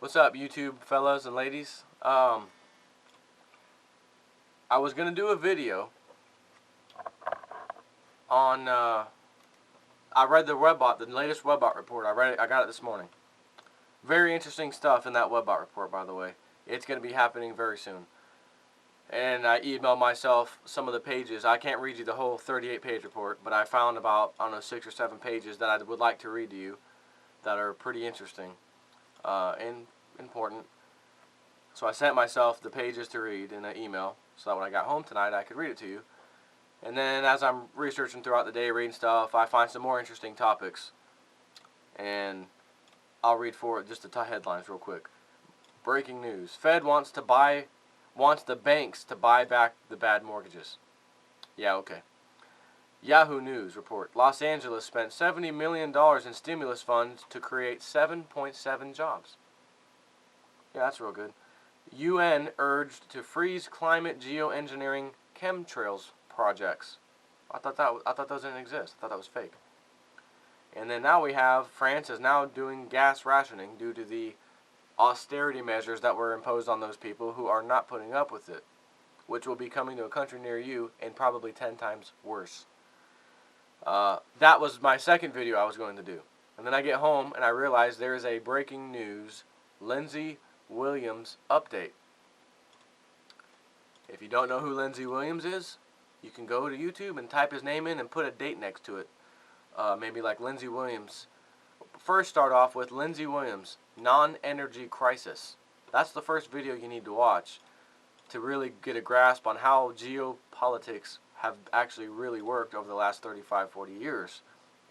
What's up, YouTube fellas and ladies? I was gonna do a video on. I read the latest Webbot report. I read it. I got it this morning. Very interesting stuff in that Webbot report, by the way. It's gonna be happening very soon. And I emailed myself some of the pages. I can't read you the whole 38-page report, but I found about 6 or 7 pages that I would like to read to you that are pretty interesting and important. So I sent myself the pages to read in an email so that when I got home tonight I could read it to you. And then as I'm researching throughout the day, reading stuff, I find some more interesting topics. And I'll read for it just the headlines real quick. Breaking news. Fed wants the banks to buy back the bad mortgages. Yeah, okay. Yahoo News report. Los Angeles spent $70 million in stimulus funds to create 7.7 jobs. Yeah, that's real good. UN urged to freeze climate geoengineering chemtrails projects. I thought those didn't exist. I thought that was fake. And then now we have France is now doing gas rationing due to the austerity measures that were imposed on those people who are not putting up with it, which will be coming to a country near you and probably 10 times worse. That was my second video I was going to do. And then I get home and I realize there is a breaking news Lindsey Williams update. If you don't know who Lindsey Williams is, you can go to YouTube and type his name in and put a date next to it. Maybe like Lindsey Williams. First start off with Lindsey Williams, non-energy crisis. That's the first video you need to watch to really get a grasp on how geopolitics have actually really worked over the last 35, 40 years.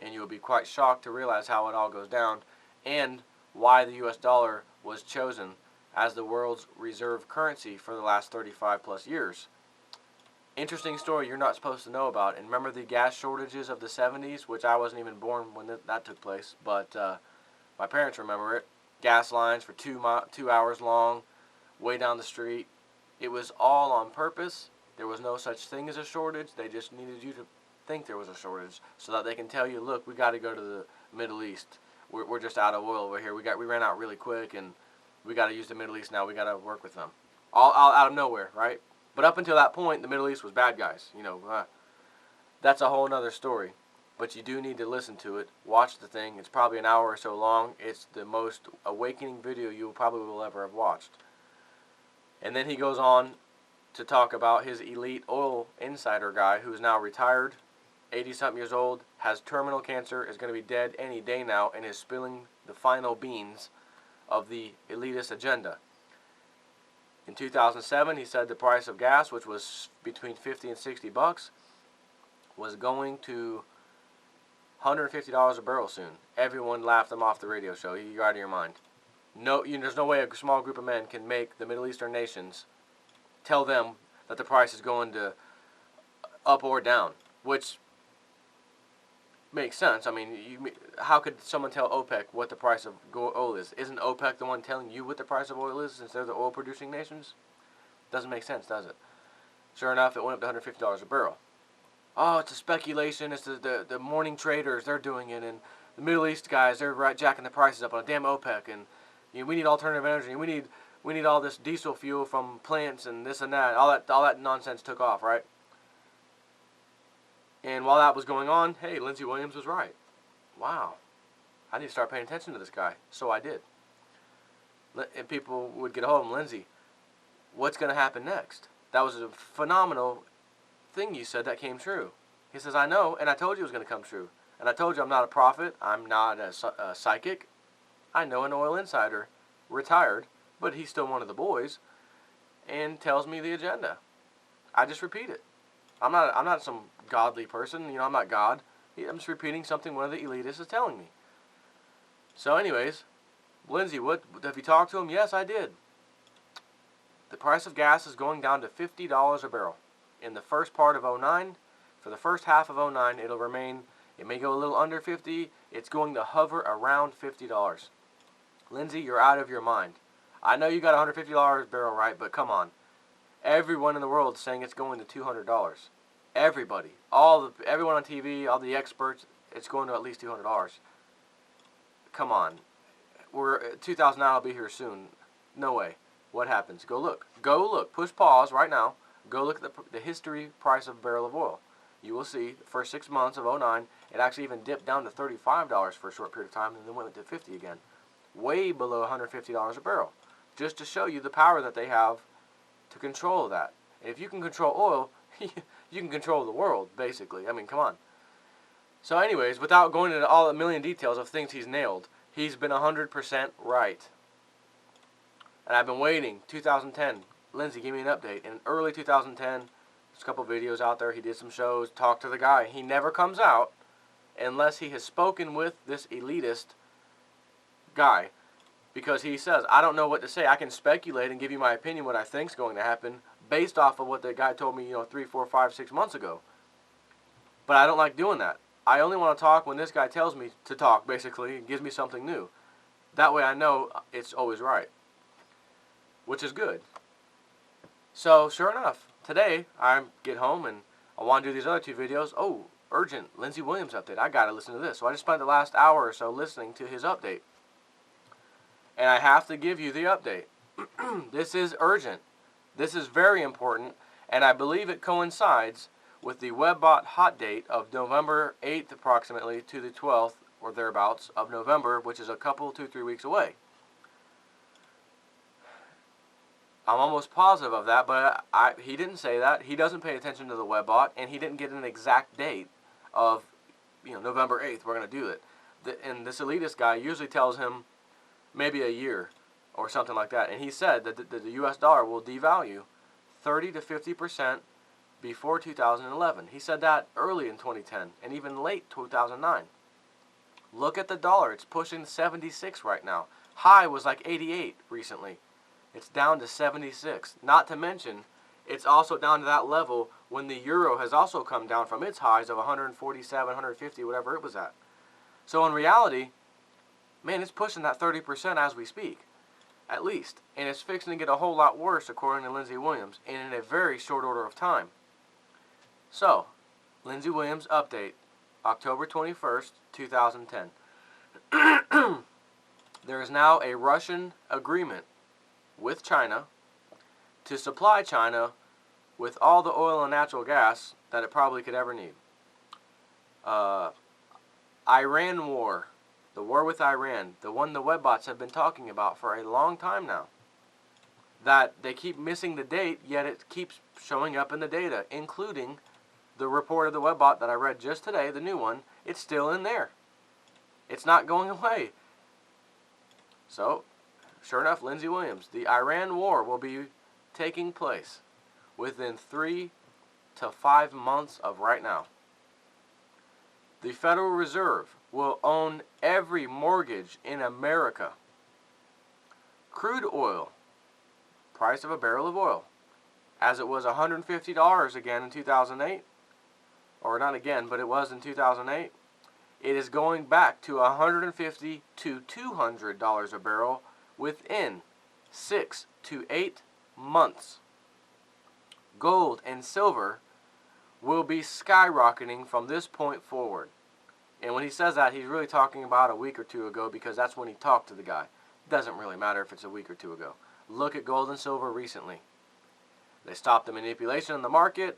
And you'll be quite shocked to realize how it all goes down and why the US dollar was chosen as the world's reserve currency for the last 35 plus years. Interesting story you're not supposed to know about. And remember the gas shortages of the 70s, which I wasn't even born when that took place, but my parents remember it. Gas lines for 2 hours long, way down the street. It was all on purpose. There was no such thing as a shortage. They just needed you to think there was a shortage so that they can tell you, look, we got to go to the Middle East. We're just out of oil over here. We ran out really quick, and we got to use the Middle East now. We got to work with them. All out of nowhere, right? But up until that point, the Middle East was bad guys. That's a whole other story. But you do need to listen to it. Watch the thing. It's probably an hour or so long. It's the most awakening video you probably will ever have watched. And then he goes on to talk about his elite oil insider guy who's now retired, 80-something years old, has terminal cancer, is going to be dead any day now, and is spilling the final beans of the elitist agenda. In 2007, he said the price of gas, which was between 50 and 60 bucks, was going to $150 a barrel soon. Everyone laughed him off the radio show. You're out of your mind. No, there's no way a small group of men can make the Middle Eastern nations tell them that the price is going to up or down, which makes sense. I mean, how could someone tell OPEC what the price of oil is? Isn't OPEC the one telling you what the price of oil is since they're the oil-producing nations? Doesn't make sense, does it? Sure enough, it went up to $150 a barrel. Oh, it's a speculation. It's the morning traders. They're doing it. And the Middle East guys, they're jacking the prices up on a damn OPEC. And we need alternative energy. And we need all this diesel fuel from plants and this and that. All that nonsense took off, right? And while that was going on, hey, Lindsey Williams was right. Wow. I need to start paying attention to this guy. So I did. And people would get a hold of him. Lindsey, what's going to happen next? That was a phenomenal thing you said that came true. He says, I know, and I told you it was going to come true. And I told you I'm not a prophet. I'm not a psychic. I know an oil insider, retired, but he's still one of the boys, and tells me the agenda. I just repeat it. I'm not some godly person. I'm not God. I'm just repeating something one of the elitists is telling me. So anyways, Lindsey, what have you talked to him? Yes, I did. The price of gas is going down to $50 a barrel. In the first part of 09, for the first half of 09, it'll remain, it may go a little under 50, it's going to hover around $50. Lindsey, you're out of your mind. I know you got $150 a barrel, right, but come on. Everyone in the world is saying it's going to $200. Everybody. Everyone on TV, all the experts, it's going to at least $200. Come on. we're 2009 will be here soon. No way. What happens? Go look. Go look. Push pause right now. Go look at the history price of a barrel of oil. You will see the first 6 months of '09, it actually even dipped down to $35 for a short period of time, and then went to 50 again. Way below $150 a barrel. Just to show you the power that they have to control that. And if you can control oil, you can control the world, basically. I mean, come on. So anyways, without going into all the million details of things he's nailed, he's been 100% right. And I've been waiting. 2010, Lindsey, give me an update. In early 2010, there's a couple videos out there. He did some shows, talked to the guy. He never comes out unless he has spoken with this elitist guy. Because he says, I don't know what to say. I can speculate and give you my opinion what I think's going to happen based off of what the guy told me, 3, 4, 5, 6 months ago. But I don't like doing that. I only want to talk when this guy tells me to talk, basically, and gives me something new. That way I know it's always right. Which is good. So, sure enough, today I get home and I want to do these other 2 videos. Oh, urgent, Lindsey Williams update. I got to listen to this. So I just spent the last hour or so listening to his update. And I have to give you the update. This is urgent. This is very important, and I believe it coincides with the WebBot hot date of November 8th approximately to the 12th or thereabouts of November, which is a couple, 2, 3 weeks away. I'm almost positive of that, but he didn't say that. He doesn't pay attention to the WebBot, and he didn't get an exact date of, November 8th, we're going to do it. And this elitist guy usually tells him maybe a year or something like that. And he said that the U.S. dollar will devalue 30 to 50% before 2011. He said that early in 2010 and even late 2009. Look at the dollar. It's pushing 76 right now. High was like 88 recently. It's down to 76. Not to mention, it's also down to that level when the euro has also come down from its highs of 147, 150, whatever it was at. So in reality, man, it's pushing that 30% as we speak, at least. And it's fixing to get a whole lot worse, according to Lindsey Williams, and in a very short order of time. So, Lindsey Williams update, October 21st, 2010. There is now a Russian agreement with China to supply China with all the oil and natural gas that it probably could ever need. Iran war. The war with Iran, the one the webbots have been talking about for a long time now. That they keep missing the date, yet it keeps showing up in the data, including the report of the webbot that I read just today, the new one. It's still in there. It's not going away. So, sure enough, Lindsey Williams, the Iran war will be taking place within 3 to 5 months of right now. The Federal Reserve will own every mortgage in America. Crude oil, price of a barrel of oil, as it was $150 again in 2008, or not again, but it was in 2008, it is going back to $150 to $200 a barrel within 6 to 8 months. Gold and silver will be skyrocketing from this point forward. And when he says that, he's really talking about a week or 2 ago, because that's when he talked to the guy. It doesn't really matter if it's a week or 2 ago. Look at gold and silver recently. They stopped the manipulation in the market.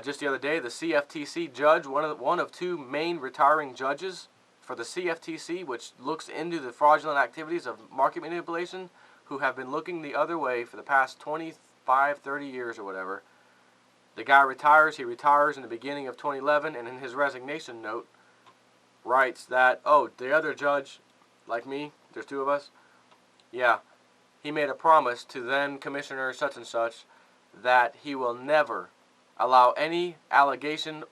Just the other day, the CFTC judge, one of 2 main retiring judges for the CFTC, which looks into the fraudulent activities of market manipulation, who have been looking the other way for the past 25, 30 years or whatever. The guy retires. He retires in the beginning of 2011, and in his resignation note writes that, oh, the other judge, like me, there's 2 of us, yeah, he made a promise to then Commissioner such and such that he will never allow any allegation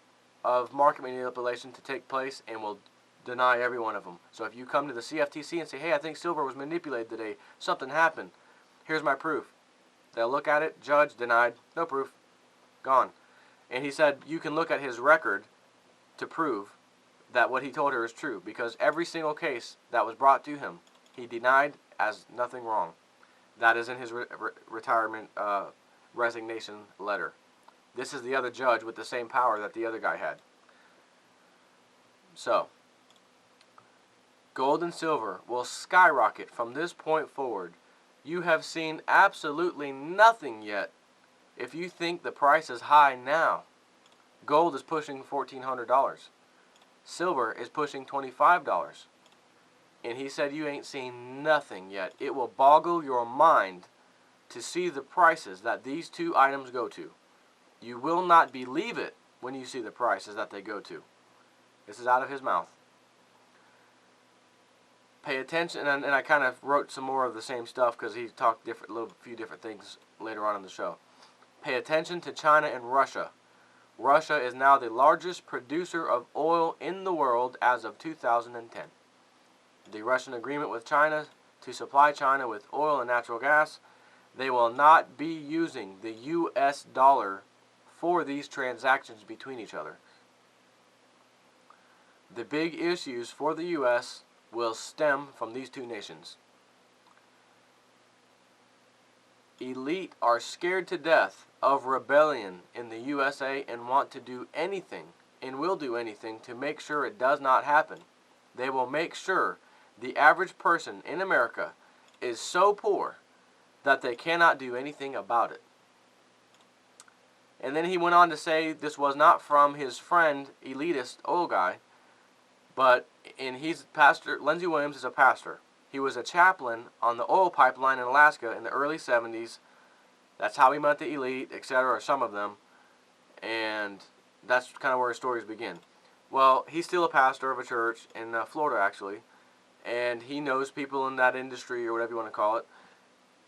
of market manipulation to take place, and will deny every one of them. So if you come to the CFTC and say, hey, I think silver was manipulated today, something happened, here's my proof. They'll look at it, judge, denied, no proof, gone. And he said you can look at his record to prove that what he told her is true, because every single case that was brought to him, he denied as nothing wrong. That is in his retirement resignation letter. This is the other judge with the same power that the other guy had. So, Gold and silver will skyrocket from this point forward. You have seen absolutely nothing yet if you think the price is high now. Gold is pushing $1,400. Silver is pushing $25. And he said you ain't seen nothing yet. It will boggle your mind to see the prices that these two items go to. You will not believe it when you see the prices that they go to. This is out of his mouth. Pay attention, and I kind of wrote some more of the same stuff because he talked few different things later on in the show. Pay attention to China and Russia. Russia is now the largest producer of oil in the world as of 2010. The Russian agreement with China to supply China with oil and natural gas, they will not be using the U.S. dollar for these transactions between each other. The big issues for the U.S. will stem from these two nations. Elite are scared to death of rebellion in the USA and want to do anything and will do anything to make sure it does not happen. They will make sure the average person in America is so poor that they cannot do anything about it. And then he went on to say this was not from his friend, elitist oil guy, but he's pastor. Lindsey Williams is a pastor. He was a chaplain on the oil pipeline in Alaska in the early 70s. That's how he met the elite, etc., or some of them. And that's kind of where his stories begin. Well, he's still a pastor of a church in Florida, actually. And he knows people in that industry, or whatever you want to call it.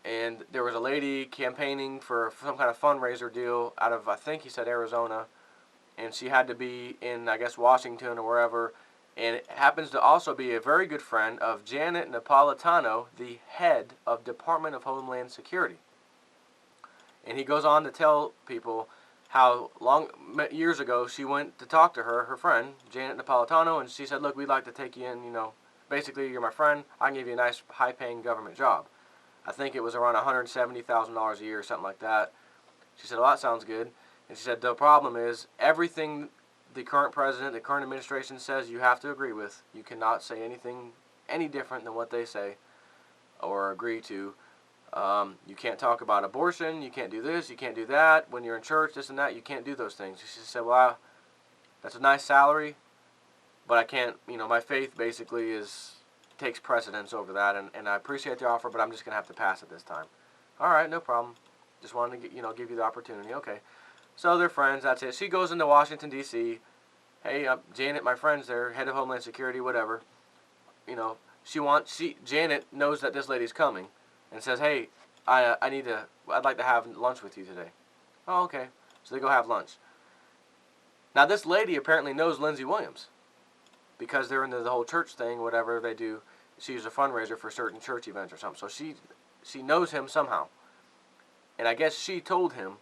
And there was a lady campaigning for some kind of fundraiser deal out of, I think he said, Arizona. And she had to be in, I guess, Washington or wherever. And it happens to also be a very good friend of Janet Napolitano, the head of Department of Homeland Security. And he goes on to tell people how years ago she went to talk to her friend, Janet Napolitano, and she said, look, we'd like to take you in, basically you're my friend, I can give you a nice high-paying government job. I think it was around $170,000 a year or something like that. She said, well, that sounds good. And she said, the problem is everything the current president, the current administration says you have to agree with. You cannot say anything any different than what they say or agree to. You can't talk about abortion. You can't do this. You can't do that. When you're in church, this and that, you can't do those things. She said, well, that's a nice salary, but I can't, my faith basically takes precedence over that, and I appreciate the offer, but I'm just going to have to pass it this time. All right, no problem. Just wanted to give you the opportunity. Okay. So they're friends, that's it. She goes into Washington, D.C. Hey, Janet, my friend's there, head of Homeland Security, whatever. Janet knows that this lady's coming and says, hey, I'd like to have lunch with you today. Oh, okay. So they go have lunch. Now, this lady apparently knows Lindsey Williams because they're into the whole church thing, whatever they do. She's a fundraiser for certain church events or something. So she knows him somehow. And I guess she told him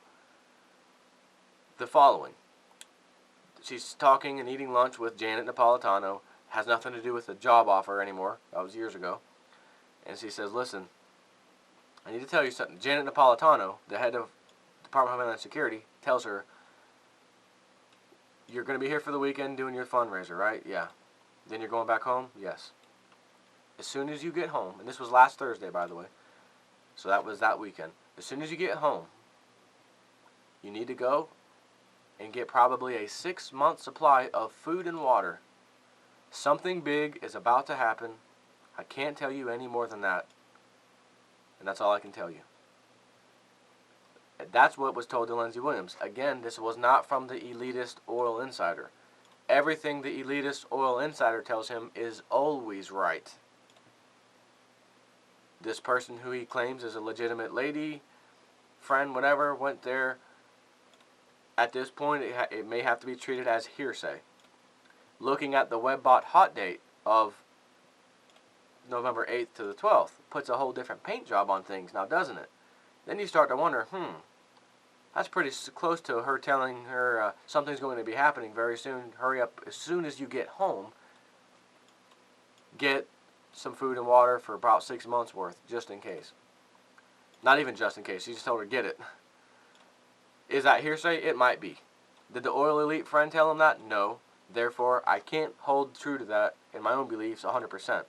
the following. She's talking and eating lunch with Janet Napolitano. Has nothing to do with the job offer anymore. That was years ago. And she says, listen, I need to tell you something. Janet Napolitano, the head of Department of Homeland Security, tells her, you're going to be here for the weekend doing your fundraiser, right? Yeah. Then you're going back home? Yes. As soon as you get home, and this was last Thursday, by the way, so that was that weekend. As soon as you get home, you need to go and get probably a 6-month supply of food and water. Something big is about to happen. I can't tell you any more than that. And that's all I can tell you. And that's what was told to Lindsey Williams. Again, this was not from the elitist oil insider. Everything the elitist oil insider tells him is always right. This person who he claims is a legitimate lady, friend, whatever, went there. At this point, it may have to be treated as hearsay. Looking at the WebBot hot date of November 8th to the 12th puts a whole different paint job on things now, doesn't it? Then you start to wonder, that's pretty close to her telling her something's going to be happening very soon. Hurry up as soon as you get home. Get some food and water for about 6 months worth, just in case. Not even just in case. She just told her, get it. Is that hearsay? It might be. Did the oil elite friend tell him that? No. Therefore, I can't hold true to that in my own beliefs 100%.